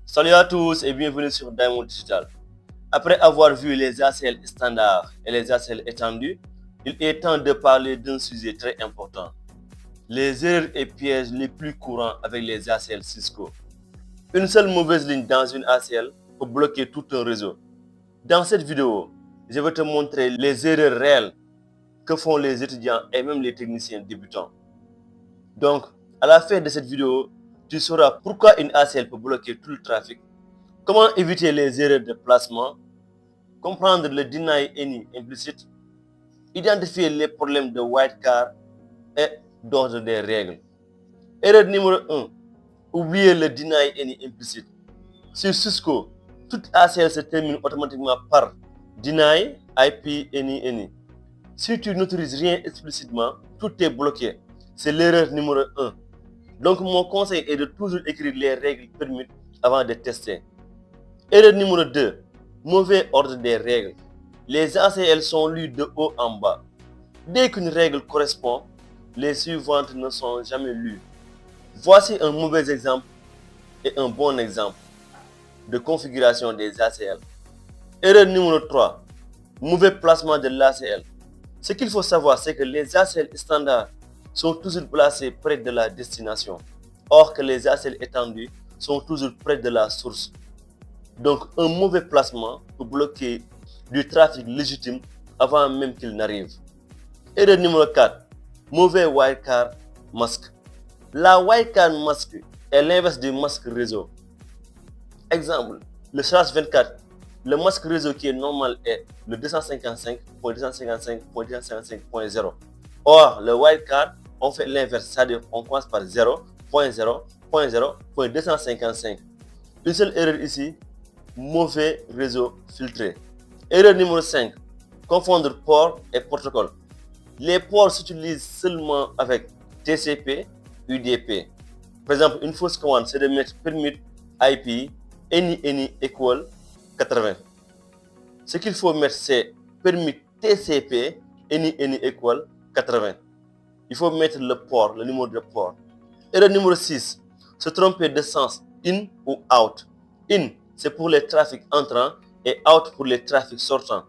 Salut à tous et bienvenue sur Diamond Digital. Après avoir vu les ACL standards et les ACL étendus, il est temps de parler d'un sujet très important. Les erreurs et pièges les plus courants avec les ACL Cisco. Une seule mauvaise ligne dans une ACL peut bloquer tout un réseau. Dans cette vidéo, je vais te montrer les erreurs réelles que font les étudiants et même les techniciens débutants. Donc, à la fin de cette vidéo, tu sauras pourquoi une ACL peut bloquer tout le trafic, comment éviter les erreurs de placement, comprendre le deny any implicite, identifier les problèmes de wildcard et d'ordre des règles. Erreur numéro 1. Oubliez le deny any implicite. Sur Cisco, toute ACL se termine automatiquement par deny IP any. Si tu n'autorises rien explicitement, tout est bloqué. C'est l'erreur numéro 1. Donc mon conseil est de toujours écrire les règles permises avant de tester. Erreur numéro 2. Mauvais ordre des règles. Les ACL sont lus de haut en bas. Dès qu'une règle correspond, les suivantes ne sont jamais lues. Voici un mauvais exemple et un bon exemple de configuration des ACL. Erreur numéro 3. Mauvais placement de l'ACL. Ce qu'il faut savoir, c'est que les ACL standards sont toujours placés près de la destination, or que les ACL étendus sont toujours près de la source. Donc, un mauvais placement peut bloquer du trafic légitime avant même qu'il n'arrive. Erreur numéro 4. Mauvais wildcard masque. La wildcard masque est l'inverse du masque réseau. Exemple, le slash24, le masque réseau qui est normal est le 255.255.255.0. Or, le wildcard, on fait l'inverse, c'est-à-dire on commence par 0.0.0.255. Une seule erreur ici, mauvais réseau filtré. Erreur numéro 5. Confondre port et protocole. Les ports s'utilisent seulement avec TCP, UDP. Par exemple, une fausse commande, c'est de mettre permit IP any equal 80. Ce qu'il faut mettre, c'est permit TCP any equal 80. Il faut mettre le port, le numéro de port. Erreur numéro 6. Se tromper de sens in ou out. In, c'est pour les trafics entrants et out pour les trafics sortants.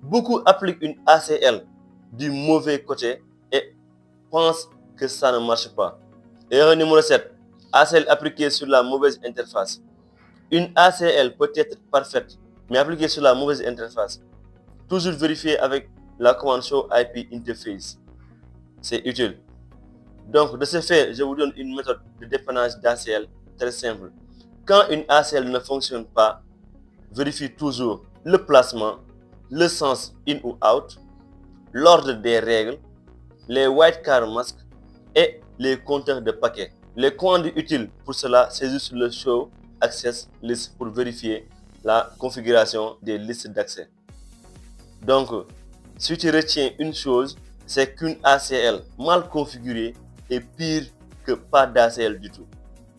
Beaucoup appliquent une ACL du mauvais côté et pensent que ça ne marche pas. Erreur numéro 7. ACL appliquée sur la mauvaise interface. Une ACL peut être parfaite, mais appliquée sur la mauvaise interface. Toujours vérifier avec la commande show IP interface. C'est utile. Donc, de ce fait, je vous donne une méthode de dépannage d'ACL très simple. Quand une ACL ne fonctionne pas, vérifie toujours le placement, le sens in ou out, l'ordre des règles, les wildcard masques et les compteurs de paquets. Les commandes utiles pour cela, c'est juste le show access list pour vérifier la configuration des listes d'accès. Donc, si tu retiens une chose, c'est qu'une ACL mal configurée est pire que pas d'ACL du tout.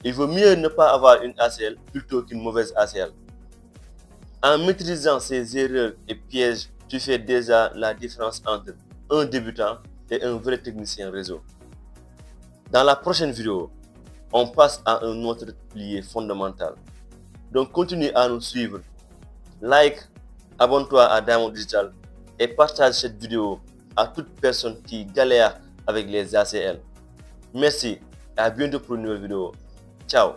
Il vaut mieux ne pas avoir une ACL plutôt qu'une mauvaise ACL. En maîtrisant ces erreurs et pièges, tu fais déjà la différence entre un débutant et un vrai technicien réseau. Dans la prochaine vidéo, on passe à un autre pilier fondamental. Donc continue à nous suivre. Like, abonne-toi à Diamond Digital et partage cette vidéo à toute personne qui galère avec les ACL. Merci et à bientôt pour une nouvelle vidéo. Ciao.